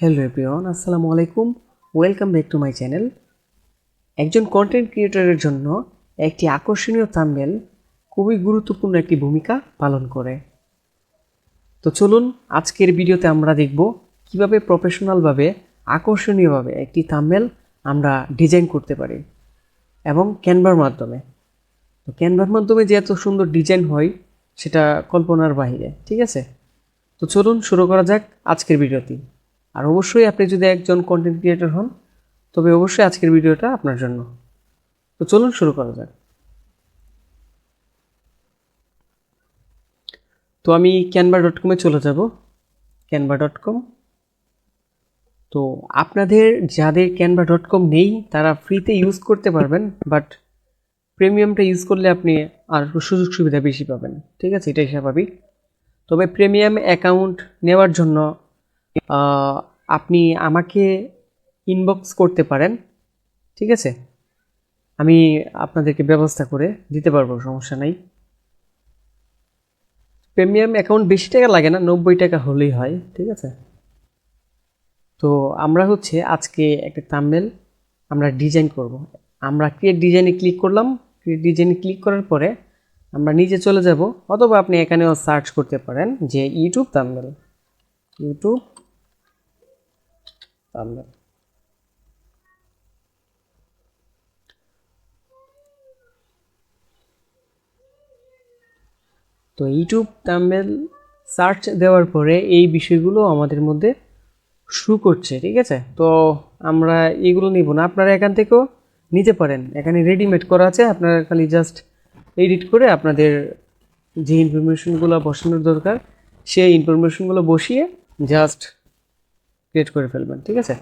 Hello everyone, আসসালামু আলাইকুম। Welcome back to my channel. একজন কন্টেন্ট ক্রিয়েটরের জন্য একটি আকর্ষণীয় থাম্বনেল খুবই গুরুত্বপূর্ণ একটি ভূমিকা পালন করে। তো চলুন আজকের ভিডিওতে আমরা দেখব কিভাবে প্রফেশনালভাবে আকর্ষণীয়ভাবে একটি থাম্বনেল আমরা ডিজাইন করতে পারি এবং ক্যানভার মাধ্যমে। তো ক্যানভার মাধ্যমে যে এত সুন্দর ডিজাইন হয় সেটা কল্পনার বাইরে, ঠিক আছে? তো চলুন শুরু করা যাক আজকের ভিডিওটি। আর অবশ্যই আপনি যদি একজন কন্টেন্ট ক্রিয়েটর হন তবে অবশ্যই আজকের ভিডিওটা আপনার জন্য। তো চলুন শুরু করা যাক। তো আমি canva.com চলে যাব। canva.com। তো আপনাদের যাদের canva.com নেই তারা ফ্রিতে ইউজ করতে পারবেন, বাট প্রিমিয়ামটা ইউজ করলে আপনি আর সুযোগ সুবিধা বেশি পাবেন, ঠিক আছে? এটাই স্বাভাবিক। তবে প্রিমিয়াম অ্যাকাউন্ট নেওয়ার জন্য আপনি আমাকে ইনবক্স করতে পারেন, ঠিক আছে? আমি আপনাদেরকে ব্যবস্থা করে দিতে পারবো, সমস্যা নাই। প্রিমিয়াম অ্যাকাউন্ট বেশি টাকা লাগে না, 90 টাকা হলেই হয়, ঠিক আছে? তো আমরা আজকে একটা থাম্বনেল আমরা ডিজাইন করব। আমরা ক্রিয়েট ডিজাইনে ক্লিক করলাম। ক্রিয়েট ডিজাইনে ক্লিক করার পরে আমরা নিচে চলে যাব, অথবা আপনি এখানেও সার্চ করতে পারেন যে ইউটিউব থাম্বনেল। YouTube thumbnail. তো ইউটিউব থাম্বনেল সার্চ দেওয়ার পরে এই বিষয়গুলো আমাদের মধ্যে শো করছে, ঠিক আছে? তো আমরা এগুলো নিব না, আপনারা এখান থেকেও নিতে পারেন। এখানে রেডিমেড করা আছে, আপনারা খালি জাস্ট এডিট করে আপনাদের যে ইনফরমেশনগুলো বসানোর দরকার সেই ইনফরমেশনগুলো বসিয়ে জাস্ট ক্রিয়েট করে ফেলবেন, ঠিক আছে?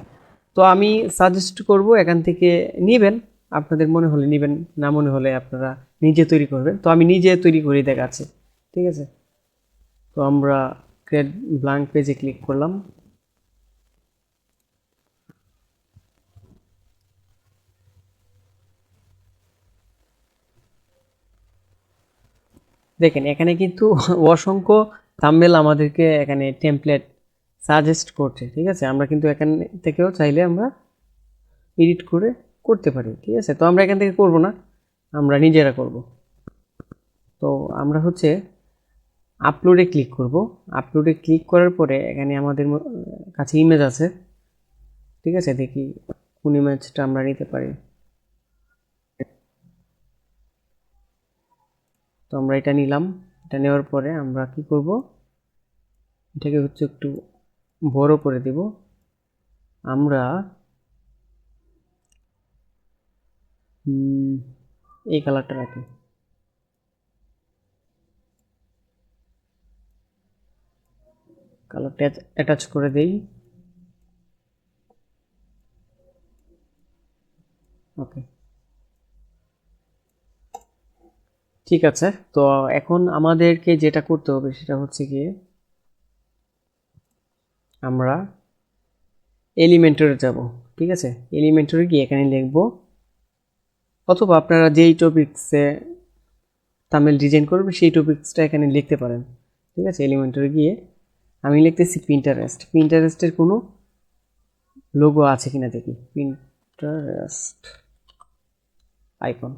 তো আমি সাজেস্ট করব এখান থেকে নেবেন, আপনাদের মনে হলে নেবেন, না মনে হলে আপনারা নিজে তৈরি করবেন। তো আমি নিজে তৈরি করে দেখাচ্ছি, ঠিক আছে? তো আমরা ক্রিয়েট ব্ল্যাঙ্ক পেজে ক্লিক করলাম। দেখেন এখানে কিন্তু অসংখ্য থাম্বনেল আমাদেরকে এখানে টেমপ্লেট সাজেস্ট করছে, ঠিক আছে? আমরা কিন্তু এখান থেকেও চাইলে আমরা এডিট করে করতে পারি, ঠিক আছে? তো আমরা এখান থেকে করব না, আমরা নিজেরা করব। তো আমরা আপলোডে ক্লিক করব। আপলোডে ক্লিক করার পরে এখানে আমাদের কাছে ইমেজ আছে, ঠিক আছে? দেখি কোন ইমেজটা আমরা নিতে পারি। তো আমরা এটা নিলাম। এটা নেওয়ার পরে আমরা কি করব, এটাকে একটু বড় করে দেব। আমরা এই কালারটা রাখি। কালারটা অ্যাটাচ করে দেই। ওকে, ঠিক আছে। তো এখন আমাদেরকে যেটা করতে হবে সেটা গিয়ে আমরা এলিমেন্টরে যাব, ঠিক আছে? এলিমেন্টরে গিয়ে এখানে লিখব, অথবা আপনারা যেই টপিকসে থাম্বনেল ডিজাইন করবেন সেই টপিকসটা এখানে লিখতে পারেন, ঠিক আছে? এলিমেন্টরে গিয়ে আমি লিখতেছি পিন্টারেস্ট। পিন্টারেস্টের কোনো লোগো আছে কিনা দেখি। পিন্টারেস্ট আইকন,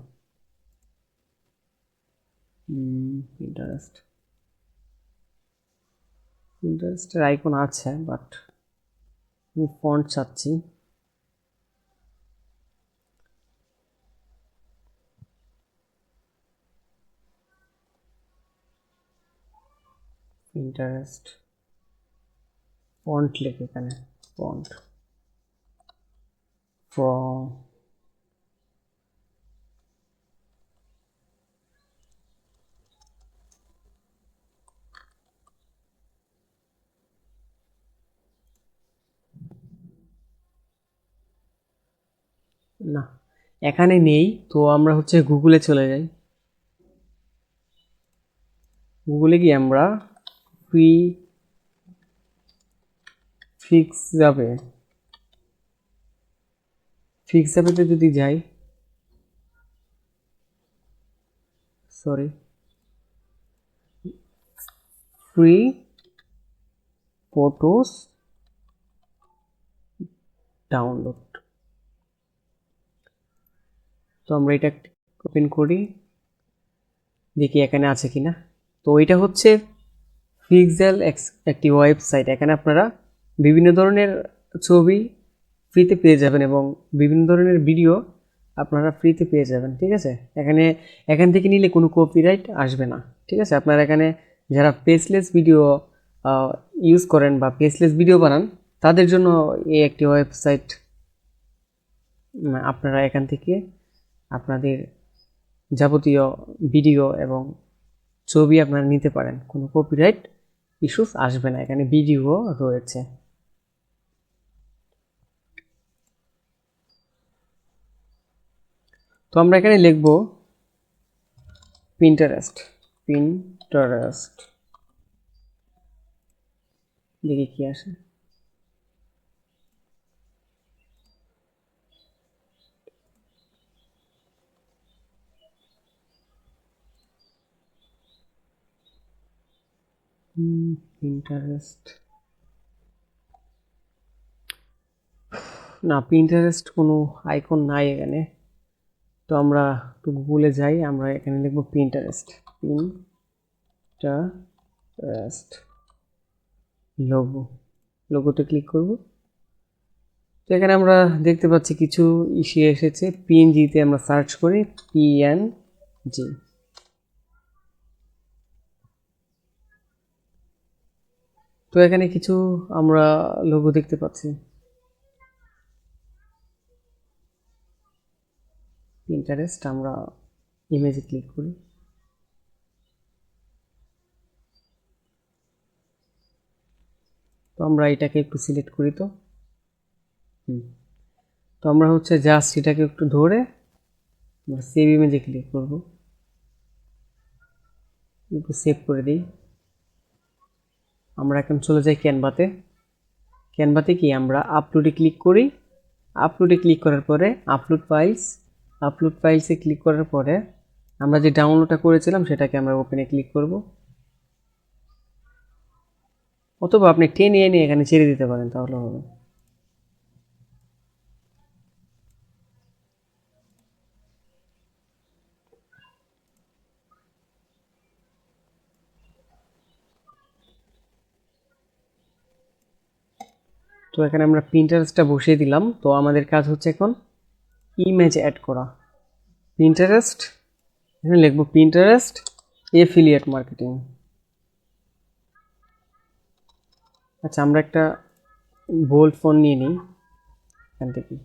পিন্টারেস্টের আইকন আছে, বাট আমি ফন্ট চাচ্ছি। পিন্টারেস্ট ফন্ট লিখে এখানে ফন্ট ফ্রম না, এখানে নেই। তো আমরা গুগলে চলে যাই। গুগলে গিয়ে আমরা ফ্রি ফিক্স যাবে, ফিক্স যাবেতে যদি যাই, সরি, ফ্রি ফটোস ডাউনলোড। তো আমরা এটা ওপেন করি, দেখি এখানে আছে কিনা। তো এটা হচ্ছে পিক্সেল একটি ওয়েবসাইট। এখানে আপনারা বিভিন্ন ধরনের ছবি ফ্রিতে পেয়ে যাবেন এবং বিভিন্ন ধরনের ভিডিও আপনারা ফ্রিতে পেয়ে যাবেন। ঠিক আছে, এখান থেকে নিলে কোনো কপিরাইট আসবে না। ঠিক আছে, আপনারা এখানে যারা পেজলেস ভিডিও ইউজ করেন বা পেজলেস ভিডিও বানান তাদের জন্য এই একটি ওয়েবসাইট। আপনারা এখান থেকে আপনাদের যাবতীয় ভিডিও এবং ছবি আপনারা নিতে পারেন, কোনো কপিরাইট ইস্যুস আসবে না। এখানে ভিডিও রয়েছে। তো আমরা এখানে লিখব পিন্টারেস্ট। দেখি কি আসে। পিন্টারেস্ট না, পিন্টারেস্ট কোনো আইকন নাই এখানে। তো আমরা একটু গুগলে যাই, আমরা এখানে লিখব পিন্টারেস্ট লোগোতে ক্লিক করব। তো এখানে আমরা দেখতে পাচ্ছি কিছু ইস্যু এসেছে। পিএনজিতে আমরা সার্চ করি পিএনজি। তো এখানে কিছু আমরা লোগো দেখতে পাচ্ছি। পিন্টারেস্ট, আমরা ইমেজে ক্লিক করি। তো আমরা এটাকে একটু সিলেক্ট করি। তো আমরা হচ্ছে জাস্ট এটাকে একটু ধরে সেভ ইমেজে ক্লিক করব, একটু সেভ করে দিই। আমরা এখন চলে যাই ক্যানভাতে কি আমরা আপলোডে ক্লিক করি। আপলোডে ক্লিক করার পরে আপলোড ফাইলসে ক্লিক করার পরে আমরা যে ডাউনলোডটা করেছিলাম সেটাকে আমরা ওপেনে ক্লিক করব, অথবা আপনি টেনে এনে এখানে ছেড়ে দিতে পারেন, তাহলে হবে। তো এখানে আমরা পিন্টারেস্টটা বসিয়ে দিলাম। তো আমাদের কাজ হচ্ছে এখন ইমেজ অ্যাড করা। পিন্টারেস্ট, এখানে লিখব পিন্টারেস্ট এফিলিয়েট মার্কেটিং। আচ্ছা, আমরা একটা বোল্ড ফোন নিয়ে নিই এখান থেকে।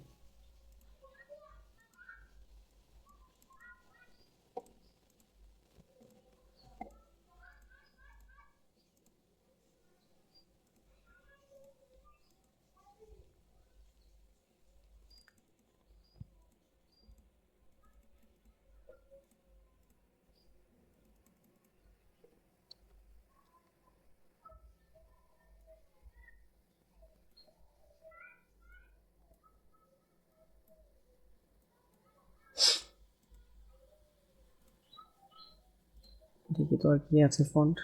দেখি তো আর কি আছে ফন্ট।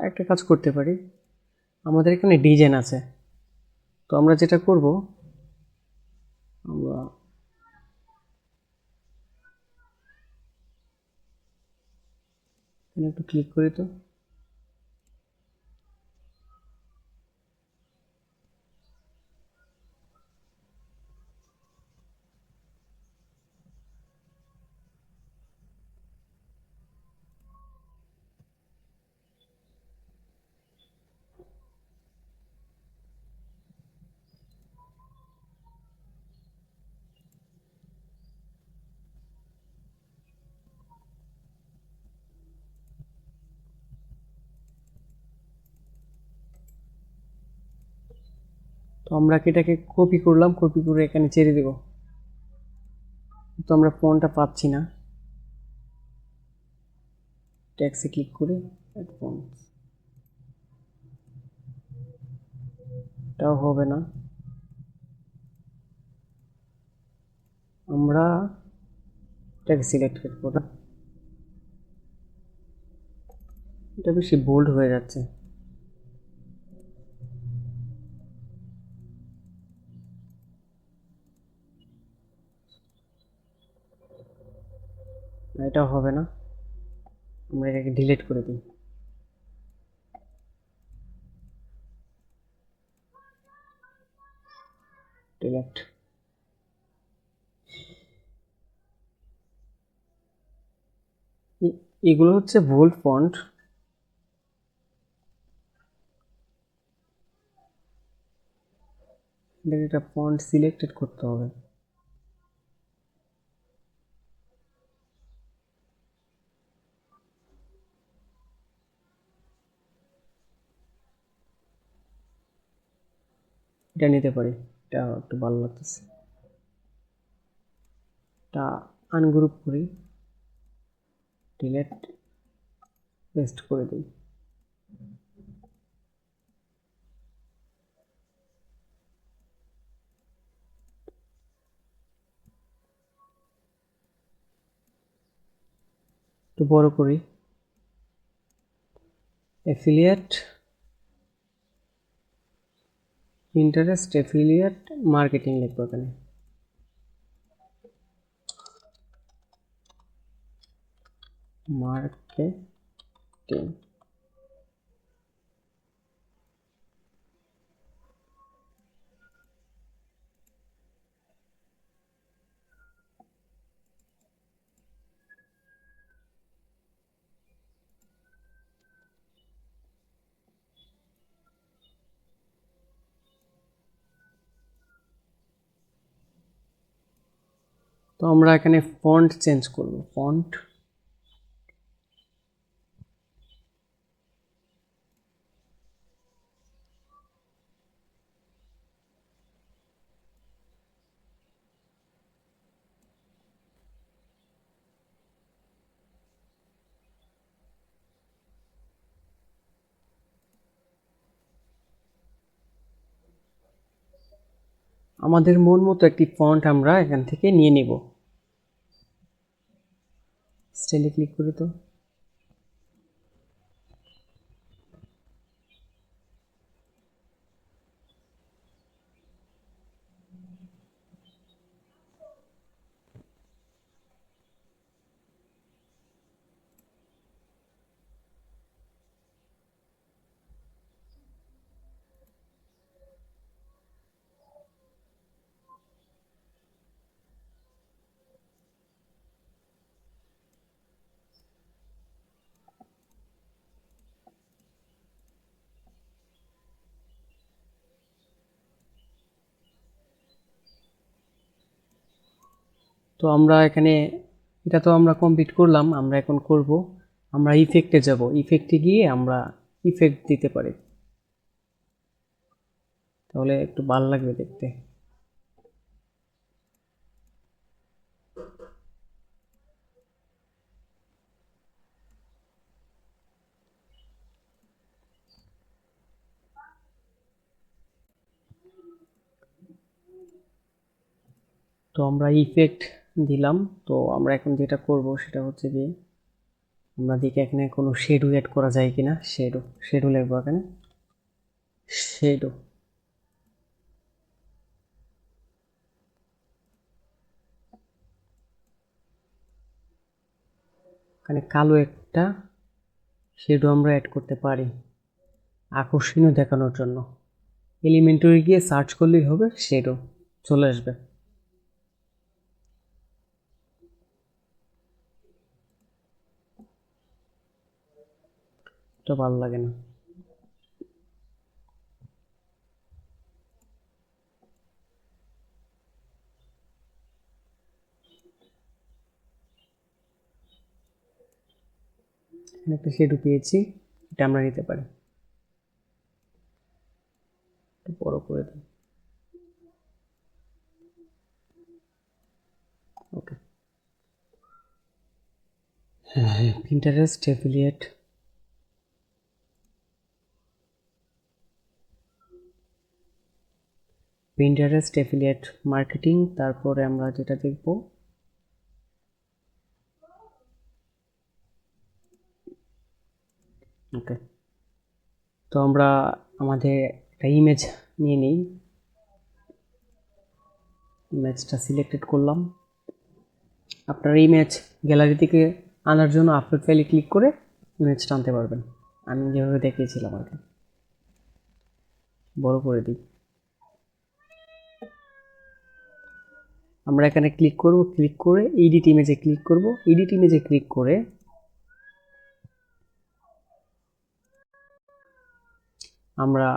একটা কাজ করতে পারি, আমাদের এখানে ডিজাইন আছে। তো আমরা যেটা করব, আমরা এখানে একটু ক্লিক করি। তো তো আমরা এটাকে কপি করলাম, কপি করে এখানে ছেড়ে দেব। তো আমরা ফোনটা পাচ্ছি না, ট্যাক্সে ক্লিক করি, ফোন, এটাও হবে না। আমরা এটাকে সিলেক্ট করব না, এটা বেশি বোল্ড হয়ে যাচ্ছে। এটাও হবে না, আমরা এটাকে ডিলিট করে দিই। ডিলিট। এগুলো হচ্ছে বোল্ড ফন্ট। এটা ফন্ট সিলেক্টেড করতে হবে। এটা নিতে পারি, এটা একটু ভালো লাগতেছে। এটা আনগ্রুপ করি, ডিলিট, পেস্ট করে দিই। একটু বড় করি। অ্যাফিলিয়েট, পিন্টারেস্ট অ্যাফিলিয়েট মার্কেটিং লিখবো এখানে। মার্কেটিং। তো আমরা এখানে ফন্ট চেঞ্জ করব, ফন্ট আমাদের মন মতো একটি ফন্ট আমরা এখান থেকে নিয়ে নিব। স্টাইলে ক্লিক করি। তো তো আমরা এখানে, এটা তো আমরা কমপ্লিট করলাম। আমরা এখন করব, আমরা ইফেক্টে যাব। ইফেক্টে গিয়ে আমরা ইফেক্ট দিতে পারি, তাহলে একটু ভালো লাগবে দেখতে। তো আমরা ইফেক্ট দিলাম। তো আমরা এখন যেটা করব সেটা হচ্ছে যে আমরা দেখি এখানে কোনো শেডো অ্যাড করা যায় কিনা। শেডো, শেডো লিখবো এখানে, শেডো। এখানে কালো একটা শেডো আমরা অ্যাড করতে পারি আকর্ষণীয় দেখানোর জন্য। এলিমেন্টরে গিয়ে সার্চ করলেই হবে, শেডো চলে আসবে। তো ভালো লাগে না। এখানে একটা শেডো পেয়েছি, এটা আমরা নিতে পারি। একটু বড় করে দিই। ওকে। হ্যাঁ, Pinterest affiliate. Pinterest affiliate marketing, তারপরে আমরা যেটা দেখব ওকে। তো আমরা আমাদের একটা ইমেজ নিয়ে নিই, ইমেজটা সিলেক্টেড করলাম। আপনার ইমেজ গ্যালারি থেকে আনার জন্য আপলোড ফাইলে ক্লিক করে ইমেজটা আনতে পারবেন, আমি যেভাবে দেখিয়েছিলাম আর কি। বড় করে দিই। আমরা এখানে ক্লিক করব, ক্লিক করে এডিট ইমেজে ক্লিক করব। এডিট ইমেজে ক্লিক করে আমরা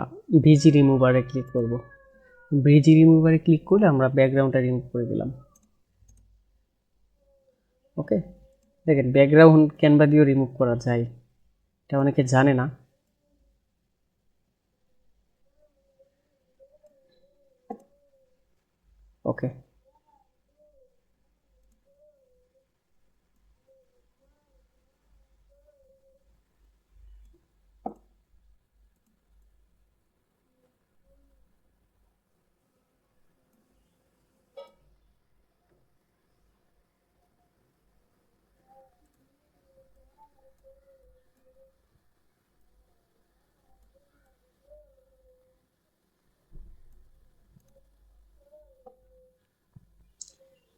ভিজি রিমুভারে ক্লিক করব। ভিজি রিমুভারে ক্লিক করলে আমরা ব্যাকগ্রাউন্ডটা রিমুভ করে দিলাম। ওকে, দেখেন ব্যাকগ্রাউন্ড ক্যানভা দিয়েও রিমুভ করা যায়, এটা অনেকে জানে না। ওকে,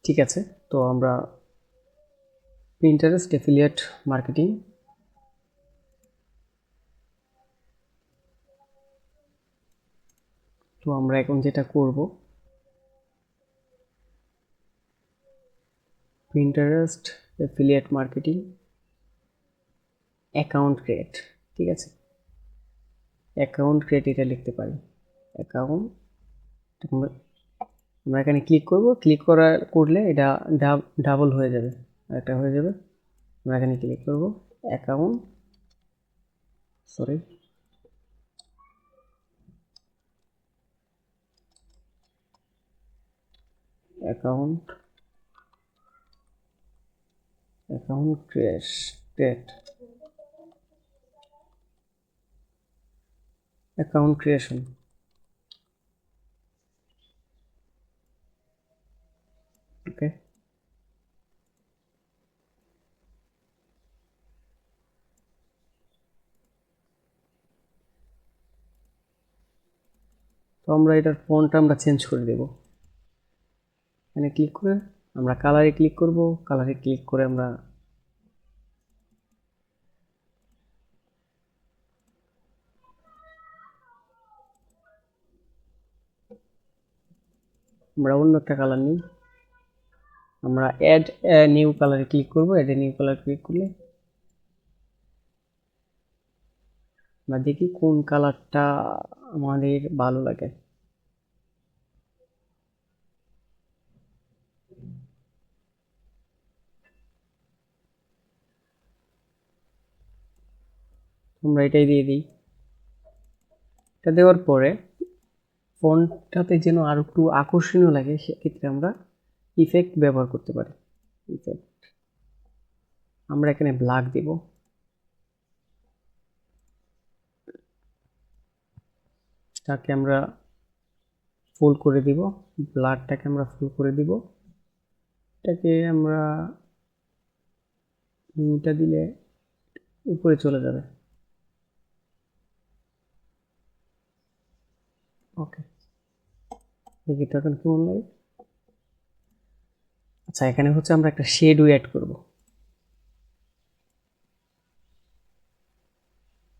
ঠিক আছে। তো আমরা পিন্টারেস্ট অ্যাফিলিয়েট মার্কেটিং, তো আমরা এখন যেটা করব, Pinterest affiliate marketing account create, ঠিক আছে, অ্যাকাউন্ট ক্রিয়েট এটা লিখতে পারি। অ্যাকাউন্ট, আমরা এখানে ক্লিক করব, ক্লিক করলে এটা ডাবল হয়ে যাবে, একটা হয়ে যাবে। আমরা এখানে ক্লিক করব account, sorry, account create, account creation. Okay, তো আমরা এটার ফন্টটা আমরা চেঞ্জ করে দেব। এখানে ক্লিক করে আমরা কালারে ক্লিক করব, কালারে ক্লিক করে আমরা অন্য একটা কালার নিই। আমরা অ্যাড নিউ কালারে ক্লিক করব, অ্যাড নিউ কালার ক্লিক করলে আমরা দেখি কোন কালারটা আমাদের ভালো লাগে। আমরা এটাই দিয়ে দিই। এটা দেওয়ার পরে ফন্টটাতে যেন আর একটু আকর্ষণীয় লাগে, সেক্ষেত্রে আমরা ইফেক্ট ব্যবহার করতে পারি। ইফেক্ট আমরা এখানে ব্ল্যাক দেব, তাকে আমরা ফুল করে দিব, ব্লাডটাকে আমরা ফুল করে দিব। এটাকে আমরা এটা দিলে উপরে চলে যাবে। ওকে, দেখি তো এখন কেমন লাগে। আচ্ছা, এখানে হচ্ছে আমরা একটা শেডও অ্যাড করব।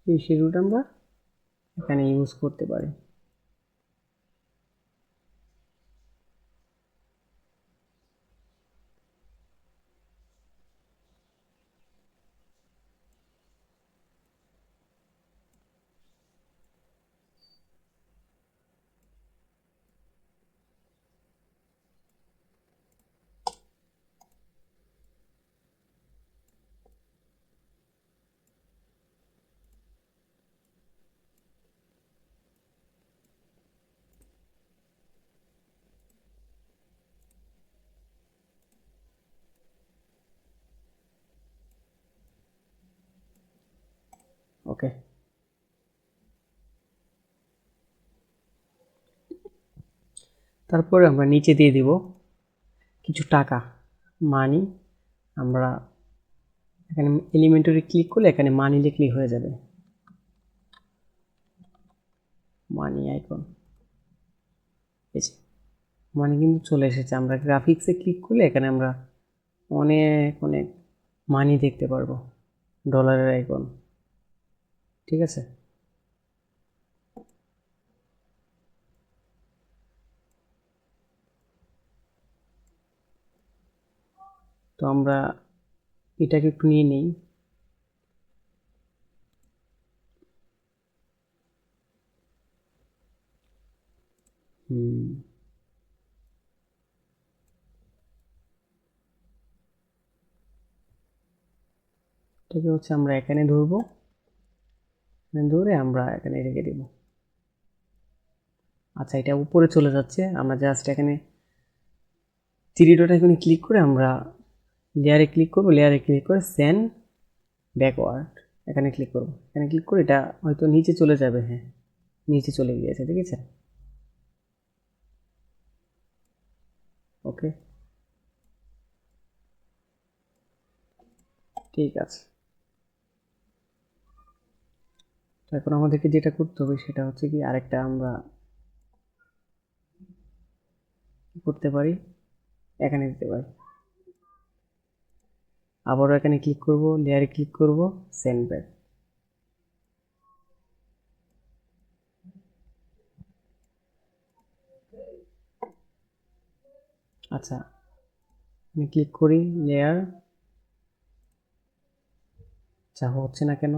এই শেডওটা আমরা এখানে ইউজ করতে পারি। ওকে, তারপরে আমরা নিচে দিয়ে দিব কিছু টাকা, মানি। আমরা এখানে এলিমেন্টরে ক্লিক করলে এখানে মানি লিখলেই হয়ে যাবে, মানি আইকন। মানি কিন্তু চলে এসেছে। আমরা গ্রাফিক্সে ক্লিক করলে এখানে আমরা অনেক অনেক মানি দেখতে পারবো, ডলারের আইকন। ঠিক আছে, তো আমরা এটাকে একটু নিয়ে নেই। এটাকে হচ্ছে আমরা এখানে ধরবো, ধরে আমরা এখানে রেখে দেব। আচ্ছা, এটা উপরে চলে যাচ্ছে। আমরা জাস্ট এখানে থ্রি ডট আইকনে ক্লিক করে আমরা লেয়ারে ক্লিক করব, লেয়ারে ক্লিক করে সেন্ড ব্যাকওয়ার্ড এখানে ক্লিক করব। এখানে ক্লিক করে এটা হয়তো নিচে চলে যাবে। হ্যাঁ, নিচে চলে গিয়েছে, ঠিক আছে। ওকে, ঠিক আছে। তো এখন আমাদেরকে যেটা করতে হবে সেটা হচ্ছে কি, আরেকটা আমরা করতে পারি, এখানে দিতে পারি। আবারও এখানে ক্লিক করব, লেয়ারে ক্লিক করব, সেন্ড ব্যাক। আচ্ছা, আমি ক্লিক করি লেয়ার, আচ্ছা হচ্ছে না কেন?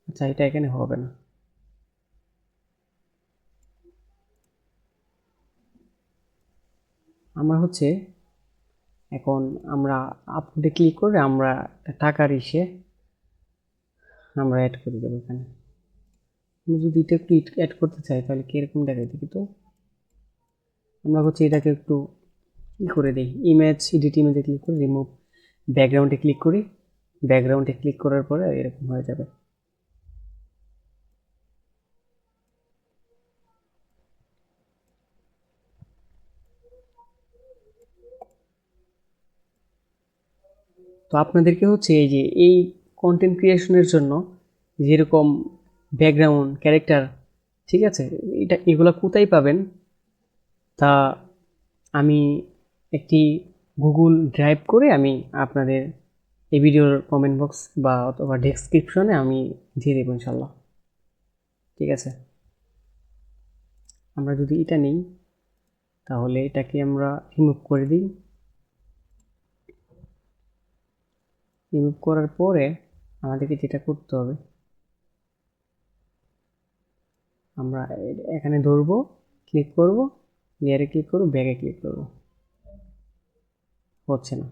আচ্ছা, এটা এখানে হবে না। আমরা হচ্ছে এখন আমরা আপলোডে ক্লিক করে আমরা টাকার ইসে আমরা অ্যাড করে দেবো এখানে। আমি যদি এটা একটু অ্যাড করতে চাই তাহলে কীরকম দেখায় দেখি তো। আমরা হচ্ছে এটাকে একটু করে দিই, ইমেজ, এডিট ইমেজে ক্লিক করে রিমুভ ব্যাকগ্রাউন্ডে ক্লিক করি। ব্যাকগ্রাউন্ডে ক্লিক করার পরে এরকম হয়ে যাবে। তো আপনাদেরকে হচ্ছে এই যে এই কন্টেন্ট ক্রিয়েশনের জন্য যেরকম ব্যাকগ্রাউন্ড, ক্যারেক্টার, ঠিক আছে, এগুলো কোথায় পাবেন তা আমি একটি গুগল ড্রাইভ করে আমি আপনাদের এই ভিডিওর কমেন্ট বক্স বা অথবা ডেসক্রিপশনে আমি দিয়ে দেবো ইনশাল্লাহ। ঠিক আছে, আমরা যদি এটা নিই তাহলে এটাকে আমরা রিমুভ করে দিই। রিমুভ করার পরে আমাদেরকে যেটা করতে হবে, আমরা এখানে ধরবো, ক্লিক করব, লেয়ারে ক্লিক করব, ব্যাগে ক্লিক করব, হচ্ছে না।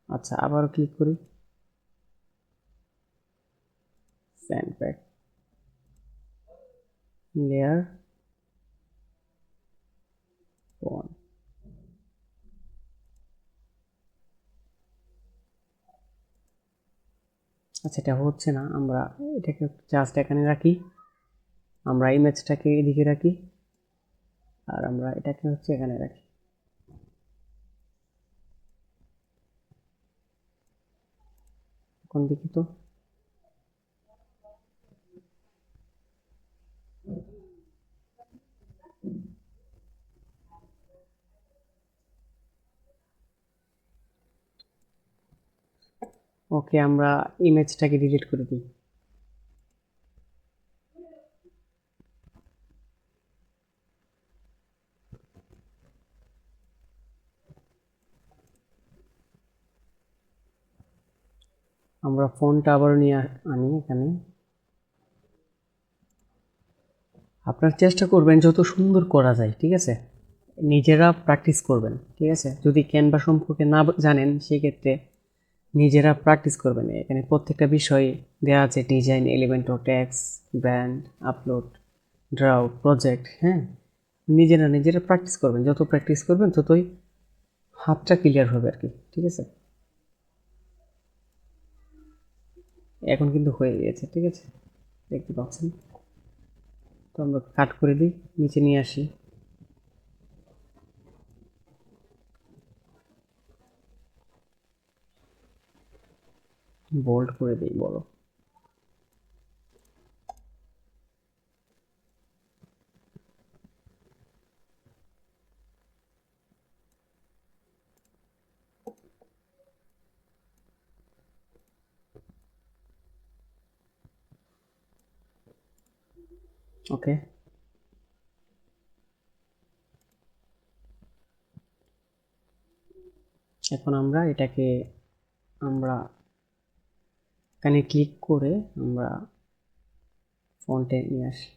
আচ্ছা, আবারও ক্লিক করি, সেন্ড ব্যাক, লেয়ার অন। আচ্ছা, এটা হচ্ছে না। আমরা এটাকে জাস্ট এখানে রাখি, আমরা ইমেজটাকে এদিকে রাখি, আর আমরা এটাকে হচ্ছে এখানে রাখি। এখন দেখি তো, ওকে, আমরা ইমেজটাকে ডিলিট করে দিই। আমরা ফোনটা আবার নিয়ে আনি এখানে। আপনার চেষ্টা করবেন যত সুন্দর করা যায়, ঠিক আছে, নিজেরা প্র্যাকটিস করবেন। ঠিক আছে, যদি ক্যানভা সম্পর্কে না জানেন সেক্ষেত্রে নিজেরা প্র্যাকটিস করবেন। এখানে প্রত্যেকটা বিষয় দেওয়া আছে, design, element, tax, brand, upload, draw, project. হ্যাঁ, নিজেরা নিজেরা প্র্যাকটিস করবেন। যত প্র্যাকটিস করবেন ততই হাতটা ক্লিয়ার হবে আর কি। ঠিক আছে, এখন কিন্তু হয়ে গেছে। ঠিক আছে, দেখতে পাচ্ছেন। তো আমরা কাট করে দিই, নিচে নিয়ে আসি। বোল্ড করে দিই বড়। ওকে, এখন আমরা এটাকে আমরা এখানে ক্লিক করে আমরা ফন্টে নিয়ে আসি।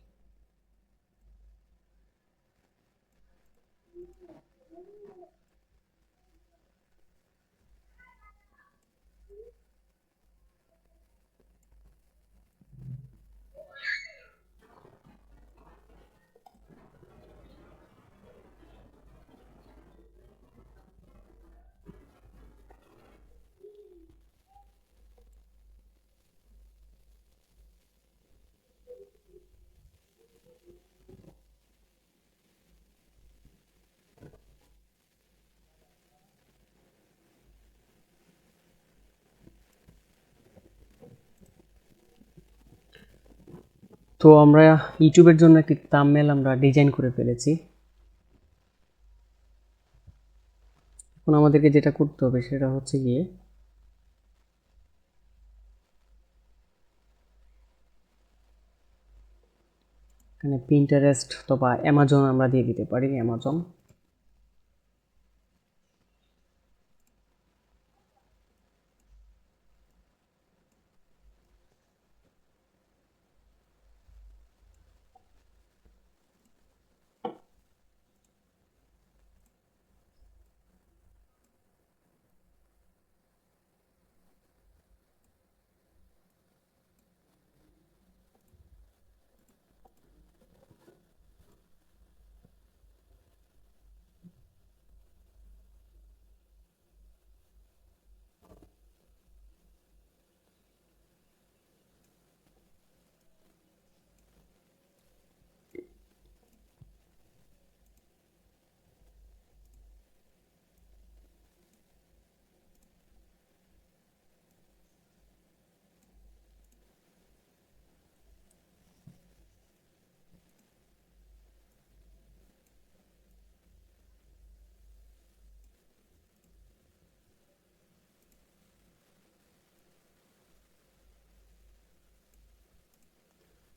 তো আমরা ইউটিউবের জন্য একটি থাম্বনেল আমরা ডিজাইন করে ফেলেছি। এখন আমাদেরকে যেটা করতে হবে সেটা হচ্ছে গিয়ে এখানে পিন্টারেস্ট অথবা অ্যামাজন আমরা দিয়ে দিতে পারি। অ্যামাজন,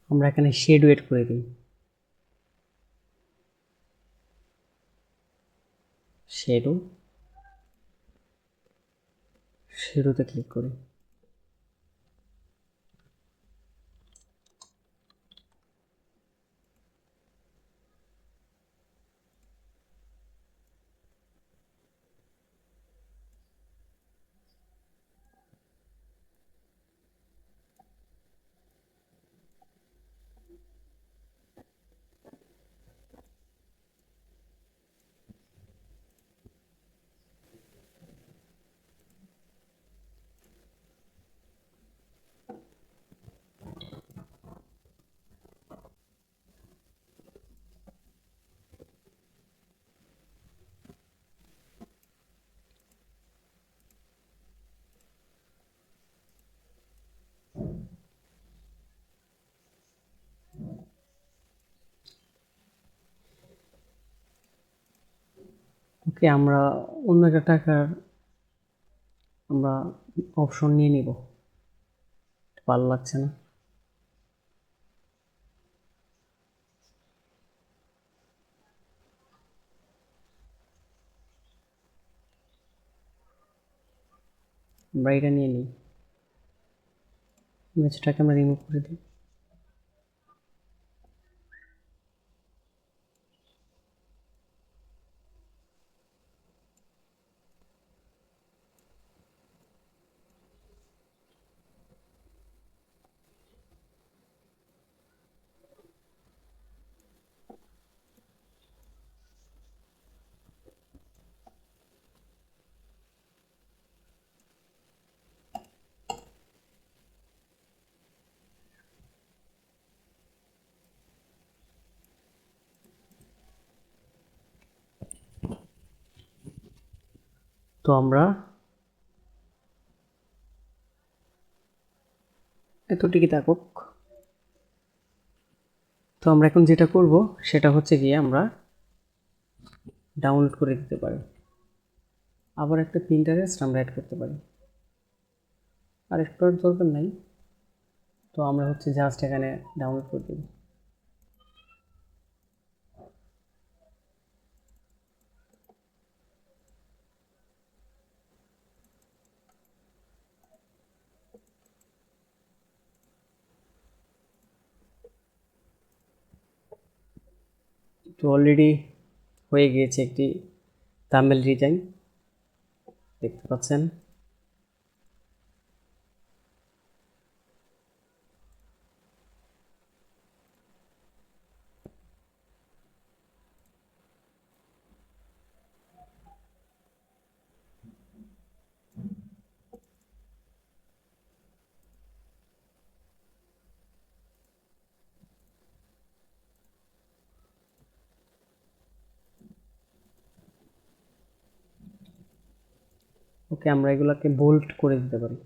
আমরা এখানে শেড ওয়েট করে দিই। শেডো, শেডোতে ক্লিক করি। ওকে, আমরা অন্য একটা টাকার আমরা অপশন নিয়ে নিব, ভালো লাগছে না। আমরা এটা নিয়ে নিই, ইমেজটাকে আমরা রিমুভ করে দিই। তো আমরা এতটুকুই থাকুক। তো আমরা এখন যেটা করব সেটা হচ্ছে গিয়ে আমরা ডাউনলোড করে দিতে পারি। আবার একটা পিন্টারেস্ট আমরা অ্যাড করতে পারি, আর একটু দরকার নাই। তো আমরা হচ্ছে জাস্ট এখানে ডাউনলোড করে দেব। তো অলরেডি হয়ে গিয়েছে একটি থাম্বনেল ডিজাইন, দেখতে পাচ্ছেন। ওকে, আমরা এগুলোকে বোল্ড করে দিতে পারি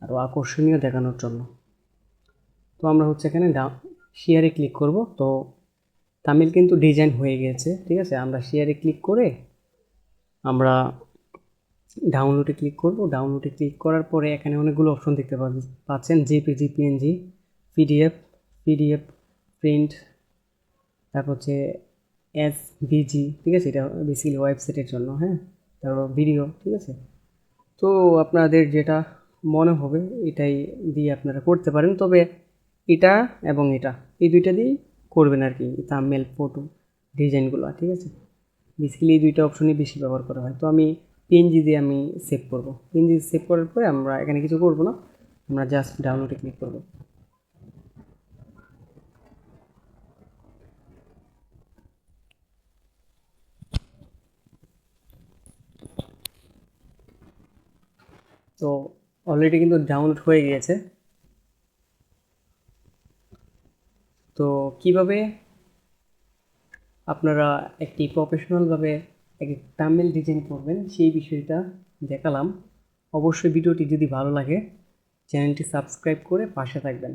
আরও আকর্ষণীয় দেখানোর জন্য। তো আমরা হচ্ছে এখানে শেয়ারে ক্লিক করব। তো তামিল কিন্তু ডিজাইন হয়ে গেছে, ঠিক আছে। আমরা শেয়ারে ক্লিক করে আমরা ডাউনলোডে ক্লিক করব। ডাউনলোডে ক্লিক করার পরে এখানে অনেকগুলো অপশন দেখতে পাচ্ছেন, জেপিজি, পিএনজি, পিডিএফ, প্রিন্ট, তারপর হচ্ছে এসভিজি, ঠিক আছে। এটা বেসিক্যালি ওয়েবসাইটের জন্য, হ্যাঁ। তারপর ভিডিও, ঠিক আছে। তো আপনাদের যেটা মনে হবে এটাই দিয়ে আপনারা করতে পারেন, তবে এটা এবং এটা এই দুইটা দিয়েই করবেন আর কি, থাম্বনেল, ফটো ডিজাইনগুলো, ঠিক আছে। বেসিক্যালি এই দুইটা অপশনই বেশি ব্যবহার করা হয়। তো আমি পিএনজি দিয়ে আমি সেভ করব। পিএনজি সেভ করার পরে আমরা এখানে কিছু করব না, আমরা জাস্ট ডাউনলোডে ক্লিক করব। তো অলরেডি কিন্তু ডাউনলোড হয়ে গিয়েছে। তো কিভাবে আপনারা একটি প্রফেশনালভাবে একটি থাম্বনেল ডিজাইন করবেন সেই বিষয়টা দেখালাম। অবশ্যই ভিডিওটি যদি ভালো লাগে চ্যানেলটি সাবস্ক্রাইব করে পাশে থাকবেন।